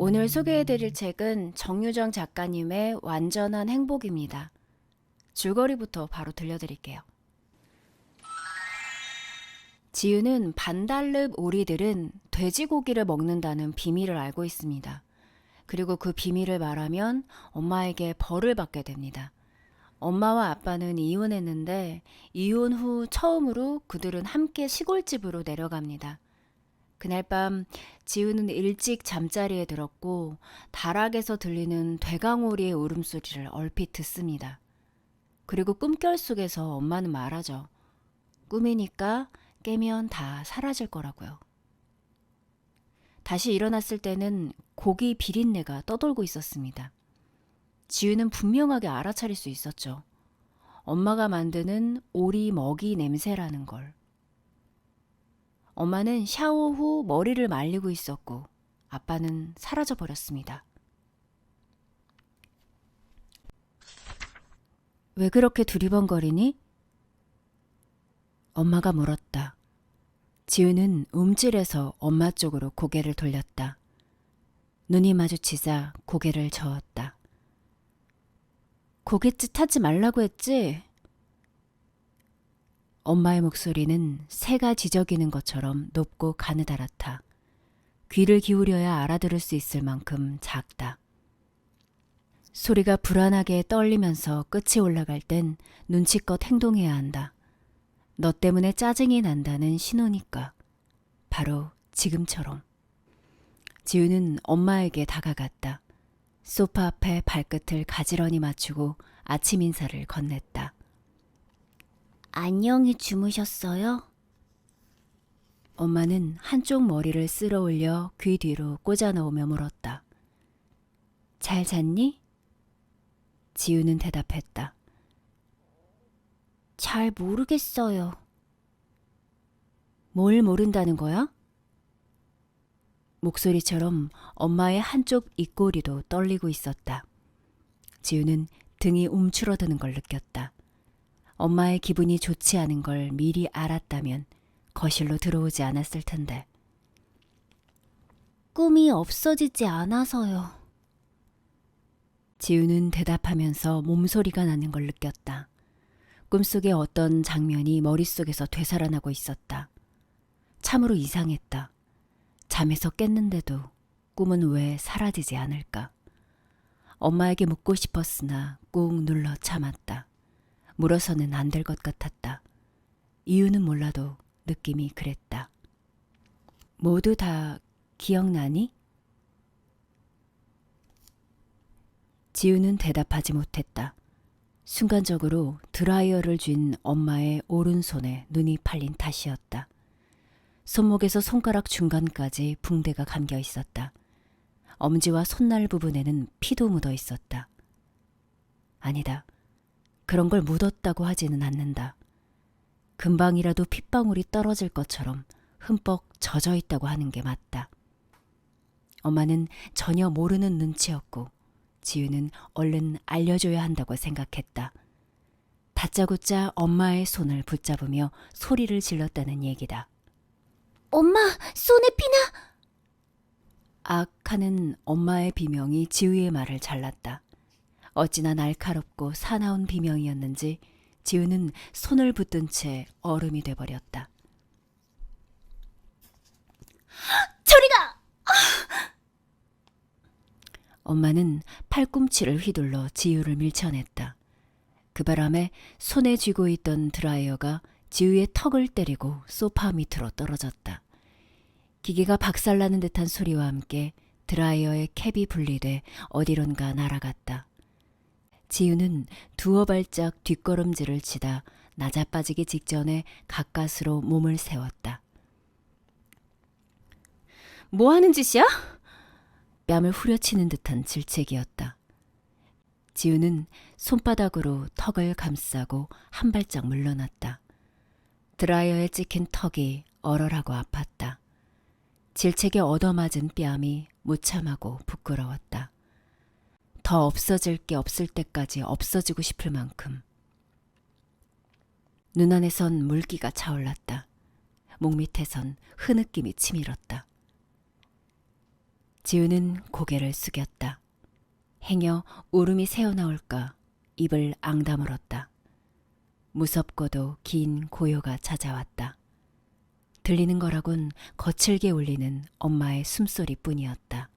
오늘 소개해드릴 책은 정유정 작가님의 완전한 행복입니다. 줄거리부터 바로 들려드릴게요. 지우는 반달릅 오리들은 돼지고기를 먹는다는 비밀을 알고 있습니다. 그리고 그 비밀을 말하면 엄마에게 벌을 받게 됩니다. 엄마와 아빠는 이혼했는데 이혼 후 처음으로 그들은 함께 시골집으로 내려갑니다. 그날 밤 지우는 일찍 잠자리에 들었고 다락에서 들리는 대강오리의 울음소리를 얼핏 듣습니다. 그리고 꿈결 속에서 엄마는 말하죠. 꿈이니까 깨면 다 사라질 거라고요. 다시 일어났을 때는 고기 비린내가 떠돌고 있었습니다. 지우는 분명하게 알아차릴 수 있었죠. 엄마가 만드는 오리 먹이 냄새라는 걸. 엄마는 샤워 후 머리를 말리고 있었고 아빠는 사라져 버렸습니다. 왜 그렇게 두리번거리니? 엄마가 물었다. 지우는 움찔해서 엄마 쪽으로 고개를 돌렸다. 눈이 마주치자 고개를 저었다. 고갯짓 하지 말라고 했지? 엄마의 목소리는 새가 지저귀는 것처럼 높고 가느다랗다. 귀를 기울여야 알아들을 수 있을 만큼 작다. 소리가 불안하게 떨리면서 끝이 올라갈 땐 눈치껏 행동해야 한다. 너 때문에 짜증이 난다는 신호니까. 바로 지금처럼. 지우는 엄마에게 다가갔다. 소파 앞에 발끝을 가지런히 맞추고 아침 인사를 건넸다. 안녕히 주무셨어요? 엄마는 한쪽 머리를 쓸어 올려 귀 뒤로 꽂아 넣으며 물었다. 잘 잤니? 지우는 대답했다. 잘 모르겠어요. 뭘 모른다는 거야? 목소리처럼 엄마의 한쪽 입꼬리도 떨리고 있었다. 지우는 등이 움츠러드는 걸 느꼈다. 엄마의 기분이 좋지 않은 걸 미리 알았다면 거실로 들어오지 않았을 텐데. 꿈이 없어지지 않아서요. 지우는 대답하면서 몸소리가 나는 걸 느꼈다. 꿈속의 어떤 장면이 머릿속에서 되살아나고 있었다. 참으로 이상했다. 잠에서 깼는데도 꿈은 왜 사라지지 않을까? 엄마에게 묻고 싶었으나 꾹 눌러 참았다. 물어서는 안 될 것 같았다. 이유는 몰라도 느낌이 그랬다. 모두 다 기억나니? 지우는 대답하지 못했다. 순간적으로 드라이어를 쥔 엄마의 오른손에 눈이 팔린 탓이었다. 손목에서 손가락 중간까지 붕대가 감겨 있었다. 엄지와 손날 부분에는 피도 묻어 있었다. 아니다. 그런 걸 묻었다고 하지는 않는다. 금방이라도 핏방울이 떨어질 것처럼 흠뻑 젖어 있다고 하는 게 맞다. 엄마는 전혀 모르는 눈치였고 지우는 얼른 알려줘야 한다고 생각했다. 다짜고짜 엄마의 손을 붙잡으며 소리를 질렀다는 얘기다. 엄마, 손에 피나! 악 하는 엄마의 비명이 지우의 말을 잘랐다. 어찌나 날카롭고 사나운 비명이었는지 지우는 손을 붙든 채 얼음이 돼버렸다. 저리 가! 엄마는 팔꿈치를 휘둘러 지우를 밀쳐냈다. 그 바람에 손에 쥐고 있던 드라이어가 지우의 턱을 때리고 소파 밑으로 떨어졌다. 기계가 박살나는 듯한 소리와 함께 드라이어의 캡이 분리돼 어디론가 날아갔다. 지우는 두어 발짝 뒷걸음질을 치다 낮아빠지기 직전에 가까스로 몸을 세웠다. 뭐 하는 짓이야? 뺨을 후려치는 듯한 질책이었다. 지우는 손바닥으로 턱을 감싸고 한 발짝 물러났다. 드라이어에 찍힌 턱이 얼얼하고 아팠다. 질책에 얻어맞은 뺨이 무참하고 부끄러웠다. 더 없어질 게 없을 때까지 없어지고 싶을 만큼. 눈안에선 물기가 차올랐다. 목 밑에선 흐느낌이 치밀었다. 지우는 고개를 숙였다. 행여 울음이 새어나올까 입을 앙다물었다. 무섭고도 긴 고요가 찾아왔다. 들리는 거라곤 거칠게 울리는 엄마의 숨소리뿐이었다.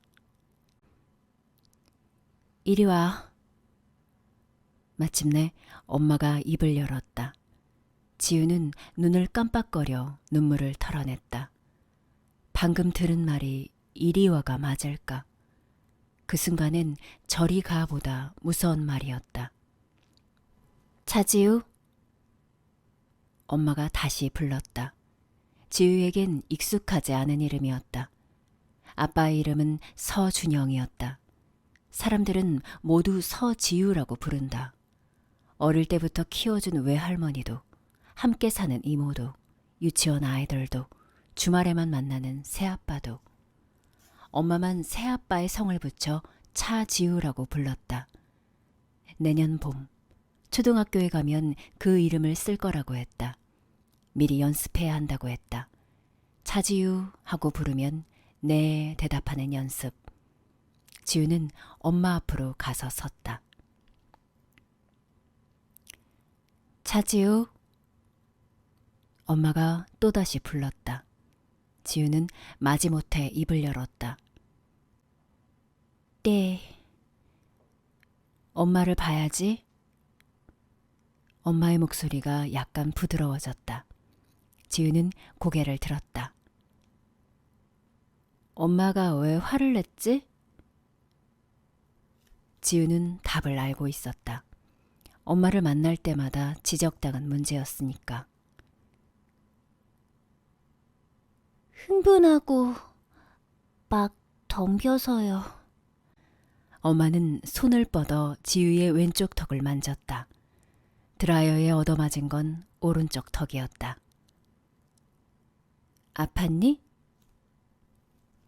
이리 와. 마침내 엄마가 입을 열었다. 지우는 눈을 깜빡거려 눈물을 털어냈다. 방금 들은 말이 이리 와가 맞을까? 그 순간엔 저리 가보다 무서운 말이었다. 차지우? 엄마가 다시 불렀다. 지우에겐 익숙하지 않은 이름이었다. 아빠의 이름은 서준영이었다. 사람들은 모두 서지우라고 부른다. 어릴 때부터 키워준 외할머니도, 함께 사는 이모도, 유치원 아이들도, 주말에만 만나는 새아빠도. 엄마만 새아빠의 성을 붙여 차지우라고 불렀다. 내년 봄, 초등학교에 가면 그 이름을 쓸 거라고 했다. 미리 연습해야 한다고 했다. 차지우 하고 부르면 네 대답하는 연습. 지우는 엄마 앞으로 가서 섰다. 차지우. 엄마가 또다시 불렀다. 지우는 마지못해 입을 열었다. 네. 엄마를 봐야지. 엄마의 목소리가 약간 부드러워졌다. 지우는 고개를 들었다. 엄마가 왜 화를 냈지? 지우는 답을 알고 있었다. 엄마를 만날 때마다 지적당한 문제였으니까. 흥분하고 막 덤벼서요. 엄마는 손을 뻗어 지우의 왼쪽 턱을 만졌다. 드라이어에 얻어맞은 건 오른쪽 턱이었다. 아팠니?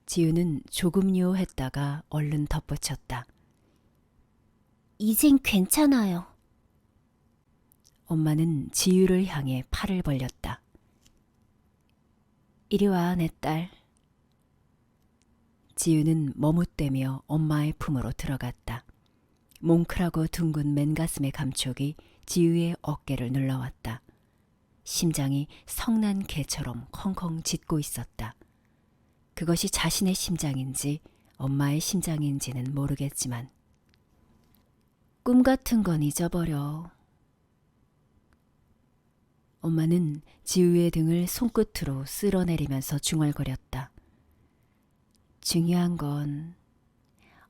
지우는 조금요 했다가 얼른 덧붙였다. 이젠 괜찮아요. 엄마는 지우를 향해 팔을 벌렸다. 이리 와, 내 딸. 지우는 머뭇대며 엄마의 품으로 들어갔다. 몽클하고 둥근 맨가슴의 감촉이 지우의 어깨를 눌러왔다. 심장이 성난 개처럼 컹컹 짖고 있었다. 그것이 자신의 심장인지 엄마의 심장인지는 모르겠지만 꿈 같은 건 잊어버려. 엄마는 지우의 등을 손끝으로 쓸어내리면서 중얼거렸다. 중요한 건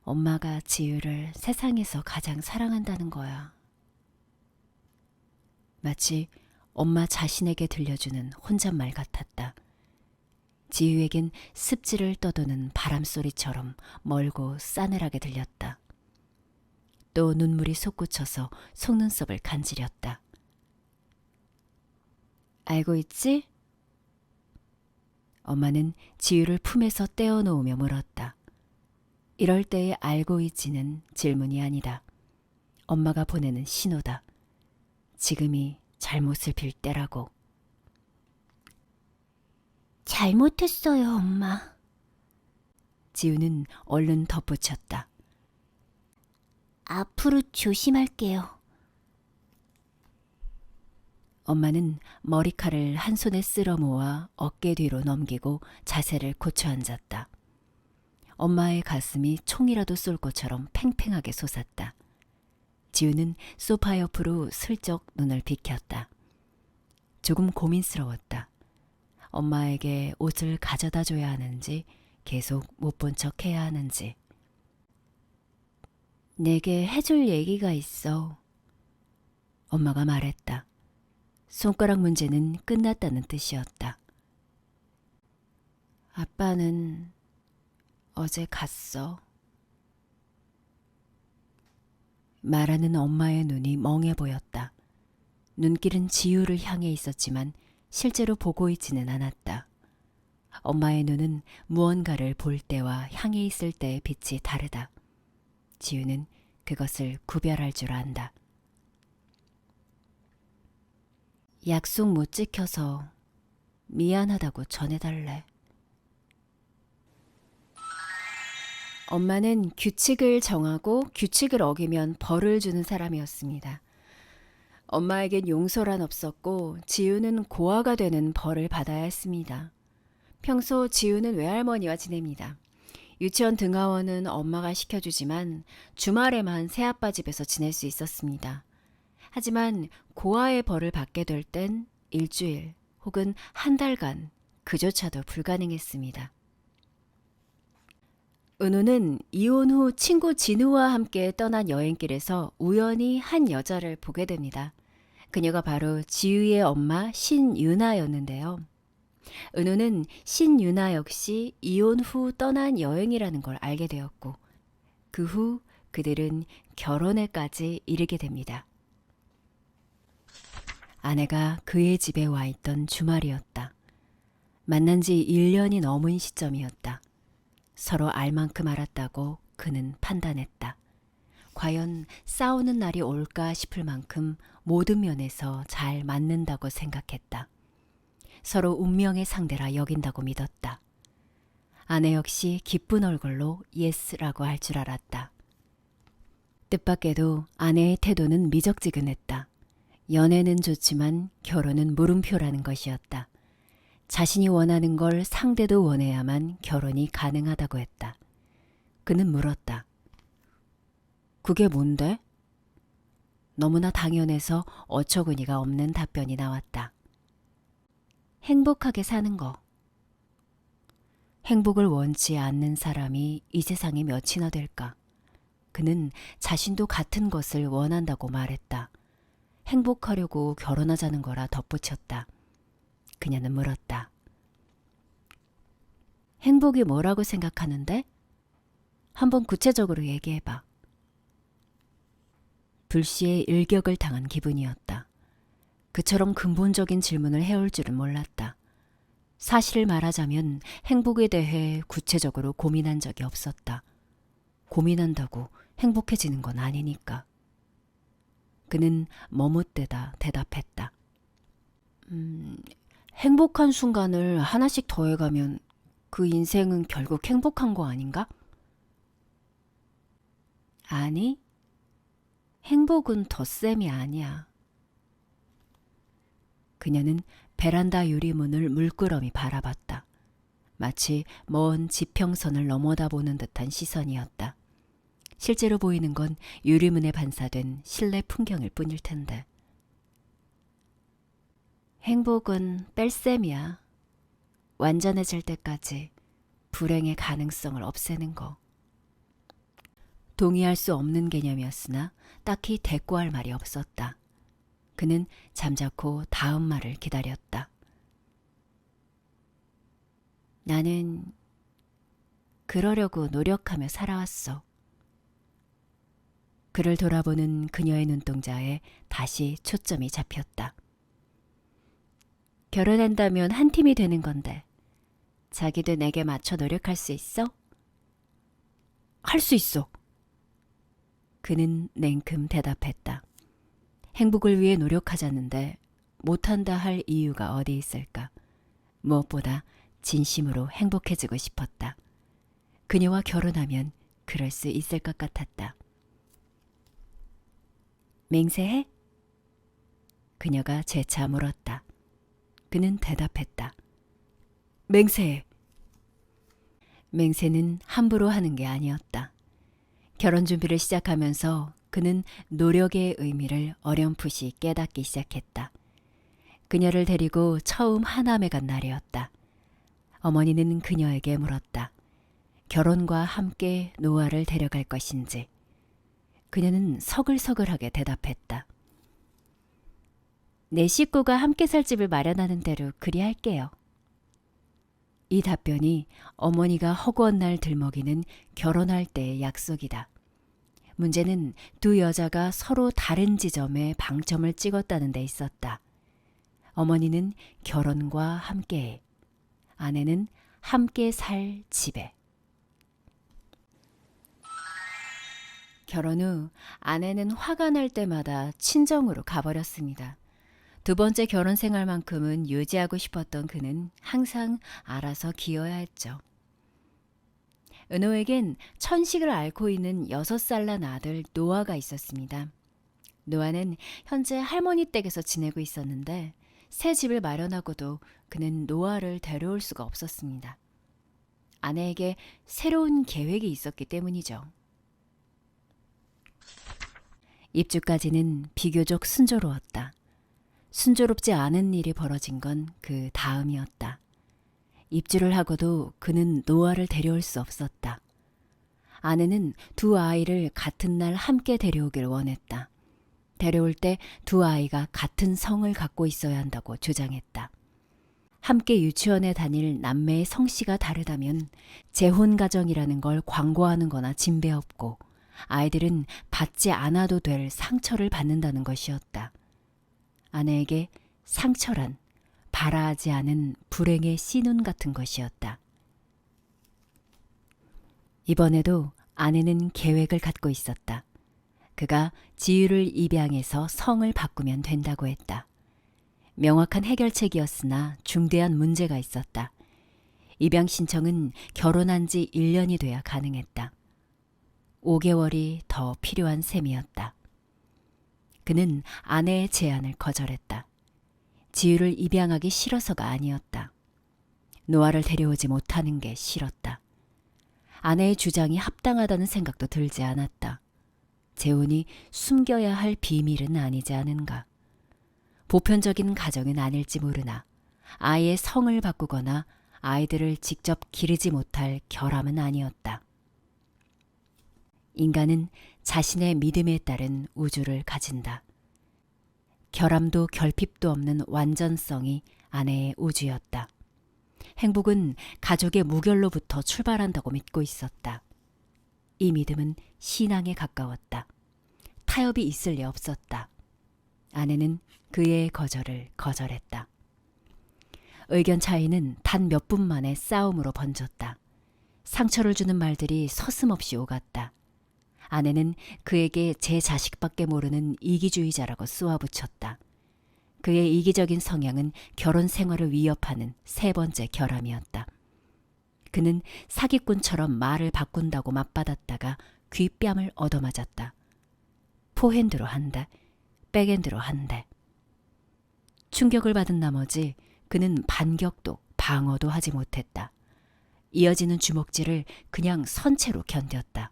엄마가 지우를 세상에서 가장 사랑한다는 거야. 마치 엄마 자신에게 들려주는 혼잣말 같았다. 지우에겐 습지를 떠도는 바람소리처럼 멀고 싸늘하게 들렸다. 또 눈물이 솟구쳐서 속눈썹을 간지렸다. 알고 있지? 엄마는 지우를 품에서 떼어놓으며 물었다. 이럴 때의 알고 있지는 질문이 아니다. 엄마가 보내는 신호다. 지금이 잘못을 빌 때라고. 잘못했어요, 엄마. 지우는 얼른 덧붙였다. 앞으로 조심할게요. 엄마는 머리칼을 한 손에 쓸어 모아 어깨 뒤로 넘기고 자세를 고쳐 앉았다. 엄마의 가슴이 총이라도 쏠 것처럼 팽팽하게 솟았다. 지우는 소파 옆으로 슬쩍 눈을 비켰다. 조금 고민스러웠다. 엄마에게 옷을 가져다 줘야 하는지 계속 못 본 척 해야 하는지. 내게 해줄 얘기가 있어. 엄마가 말했다. 손가락 문제는 끝났다는 뜻이었다. 아빠는 어제 갔어. 말하는 엄마의 눈이 멍해 보였다. 눈길은 지우를 향해 있었지만 실제로 보고 있지는 않았다. 엄마의 눈은 무언가를 볼 때와 향해 있을 때의 빛이 다르다. 지우는 그것을 구별할 줄 안다. 약속 못 지켜서 미안하다고 전해달래. 엄마는 규칙을 정하고 규칙을 어기면 벌을 주는 사람이었습니다. 엄마에겐 용서란 없었고 지우는 고아가 되는 벌을 받아야 했습니다. 평소 지우는 외할머니와 지냅니다. 유치원 등하원은 엄마가 시켜주지만 주말에만 새아빠 집에서 지낼 수 있었습니다. 하지만 고아의 벌을 받게 될 땐 일주일 혹은 한 달간 그조차도 불가능했습니다. 은우는 이혼 후 친구 진우와 함께 떠난 여행길에서 우연히 한 여자를 보게 됩니다. 그녀가 바로 지우의 엄마 신유나였는데요. 은우는 신유나 역시 이혼 후 떠난 여행이라는 걸 알게 되었고 그 후 그들은 결혼에까지 이르게 됩니다. 아내가 그의 집에 와 있던 주말이었다. 만난 지 1년이 넘은 시점이었다. 서로 알 만큼 알았다고 그는 판단했다. 과연 싸우는 날이 올까 싶을 만큼 모든 면에서 잘 맞는다고 생각했다. 서로 운명의 상대라 여긴다고 믿었다. 아내 역시 기쁜 얼굴로 예스라고 할 줄 알았다. 뜻밖에도 아내의 태도는 미적지근했다. 연애는 좋지만 결혼은 물음표라는 것이었다. 자신이 원하는 걸 상대도 원해야만 결혼이 가능하다고 했다. 그는 물었다. 그게 뭔데? 너무나 당연해서 어처구니가 없는 답변이 나왔다. 행복하게 사는 거. 행복을 원치 않는 사람이 이 세상에 몇이나 될까? 그는 자신도 같은 것을 원한다고 말했다. 행복하려고 결혼하자는 거라 덧붙였다. 그녀는 물었다. 행복이 뭐라고 생각하는데? 한번 구체적으로 얘기해봐. 불시에 일격을 당한 기분이었다. 그처럼 근본적인 질문을 해올 줄은 몰랐다. 사실을 말하자면 행복에 대해 구체적으로 고민한 적이 없었다. 고민한다고 행복해지는 건 아니니까. 그는 머뭇대다 대답했다. 행복한 순간을 하나씩 더해가면 그 인생은 결국 행복한 거 아닌가? 아니, 행복은 덧셈이 아니야. 그녀는 베란다 유리문을 물끄러미 바라봤다. 마치 먼 지평선을 넘어다보는 듯한 시선이었다. 실제로 보이는 건 유리문에 반사된 실내 풍경일 뿐일 텐데. 행복은 뺄셈이야. 완전해질 때까지 불행의 가능성을 없애는 거. 동의할 수 없는 개념이었으나 딱히 대꾸할 말이 없었다. 그는 잠자코 다음 말을 기다렸다. 나는 그러려고 노력하며 살아왔어. 그를 돌아보는 그녀의 눈동자에 다시 초점이 잡혔다. 결혼한다면 한 팀이 되는 건데 자기도 내게 맞춰 노력할 수 있어? 할 수 있어. 그는 냉큼 대답했다. 행복을 위해 노력하자는데 못한다 할 이유가 어디 있을까? 무엇보다 진심으로 행복해지고 싶었다. 그녀와 결혼하면 그럴 수 있을 것 같았다. 맹세해? 그녀가 재차 물었다. 그는 대답했다. 맹세해. 맹세는 함부로 하는 게 아니었다. 결혼 준비를 시작하면서 그는 노력의 의미를 어렴풋이 깨닫기 시작했다. 그녀를 데리고 처음 하남에 간 날이었다. 어머니는 그녀에게 물었다. 결혼과 함께 노아를 데려갈 것인지. 그녀는 서글서글하게 대답했다. 내 식구가 함께 살 집을 마련하는 대로 그리할게요. 이 답변이 어머니가 허구한 날 들먹이는 결혼할 때의 약속이다. 문제는 두 여자가 서로 다른 지점에 방점을 찍었다는 데 있었다. 어머니는 결혼과 함께, 아내는 함께 살 집에. 결혼 후 아내는 화가 날 때마다 친정으로 가버렸습니다. 두 번째 결혼 생활만큼은 유지하고 싶었던 그는 항상 알아서 기어야 했죠. 은호에겐 천식을 앓고 있는 6살 난 아들 노아가 있었습니다. 노아는 현재 할머니 댁에서 지내고 있었는데 새 집을 마련하고도 그는 노아를 데려올 수가 없었습니다. 아내에게 새로운 계획이 있었기 때문이죠. 입주까지는 비교적 순조로웠다. 순조롭지 않은 일이 벌어진 건 그 다음이었다. 입주를 하고도 그는 노아를 데려올 수 없었다. 아내는 두 아이를 같은 날 함께 데려오길 원했다. 데려올 때 두 아이가 같은 성을 갖고 있어야 한다고 주장했다. 함께 유치원에 다닐 남매의 성씨가 다르다면 재혼 가정이라는 걸 광고하는 거나 진배없고 아이들은 받지 않아도 될 상처를 받는다는 것이었다. 아내에게 상처란 바라하지 않은 불행의 씨눈 같은 것이었다. 이번에도 아내는 계획을 갖고 있었다. 그가 지유를 입양해서 성을 바꾸면 된다고 했다. 명확한 해결책이었으나 중대한 문제가 있었다. 입양 신청은 결혼한 지 1년이 돼야 가능했다. 5개월이 더 필요한 셈이었다. 그는 아내의 제안을 거절했다. 지유를 입양하기 싫어서가 아니었다. 노아를 데려오지 못하는 게 싫었다. 아내의 주장이 합당하다는 생각도 들지 않았다. 재혼이 숨겨야 할 비밀은 아니지 않은가. 보편적인 가정은 아닐지 모르나 아이의 성을 바꾸거나 아이들을 직접 기르지 못할 결함은 아니었다. 인간은 자신의 믿음에 따른 우주를 가진다. 결함도 결핍도 없는 완전성이 아내의 우주였다. 행복은 가족의 무결로부터 출발한다고 믿고 있었다. 이 믿음은 신앙에 가까웠다. 타협이 있을 리 없었다. 아내는 그의 거절을 거절했다. 의견 차이는 단 몇 분 만에 싸움으로 번졌다. 상처를 주는 말들이 서슴없이 오갔다. 아내는 그에게 제 자식밖에 모르는 이기주의자라고 쏘아붙였다. 그의 이기적인 성향은 결혼 생활을 위협하는 세 번째 결함이었다. 그는 사기꾼처럼 말을 바꾼다고 맞받았다가 귓뺨을 얻어맞았다. 포핸드로 한 대, 백핸드로 한 대. 충격을 받은 나머지 그는 반격도 방어도 하지 못했다. 이어지는 주먹질을 그냥 선체로 견뎠다.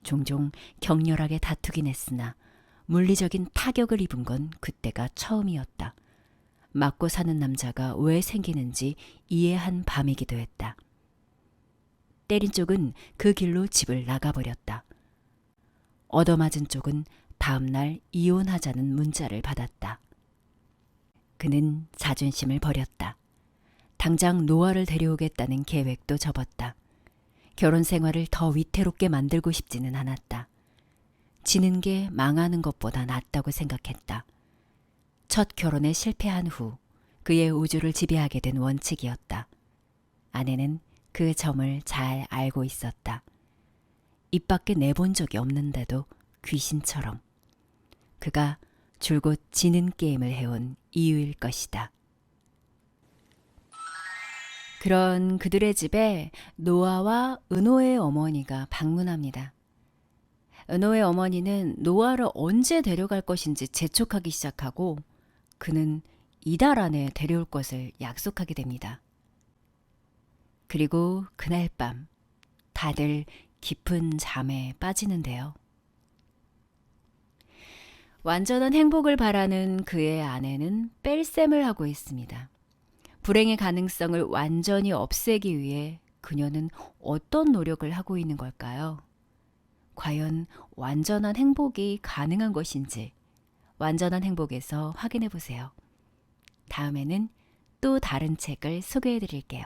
종종 격렬하게 다투긴 했으나 물리적인 타격을 입은 건 그때가 처음이었다. 맞고 사는 남자가 왜 생기는지 이해한 밤이기도 했다. 때린 쪽은 그 길로 집을 나가버렸다. 얻어맞은 쪽은 다음날 이혼하자는 문자를 받았다. 그는 자존심을 버렸다. 당장 노아를 데려오겠다는 계획도 접었다. 결혼 생활을 더 위태롭게 만들고 싶지는 않았다. 지는 게 망하는 것보다 낫다고 생각했다. 첫 결혼에 실패한 후 그의 우주를 지배하게 된 원칙이었다. 아내는 그 점을 잘 알고 있었다. 입 밖에 내본 적이 없는데도 귀신처럼. 그가 줄곧 지는 게임을 해온 이유일 것이다. 그런 그들의 집에 노아와 은호의 어머니가 방문합니다. 은호의 어머니는 노아를 언제 데려갈 것인지 재촉하기 시작하고 그는 이달 안에 데려올 것을 약속하게 됩니다. 그리고 그날 밤 다들 깊은 잠에 빠지는데요. 완전한 행복을 바라는 그의 아내는 뺄셈을 하고 있습니다. 불행의 가능성을 완전히 없애기 위해 그녀는 어떤 노력을 하고 있는 걸까요? 과연 완전한 행복이 가능한 것인지 완전한 행복에서 확인해 보세요. 다음에는 또 다른 책을 소개해 드릴게요.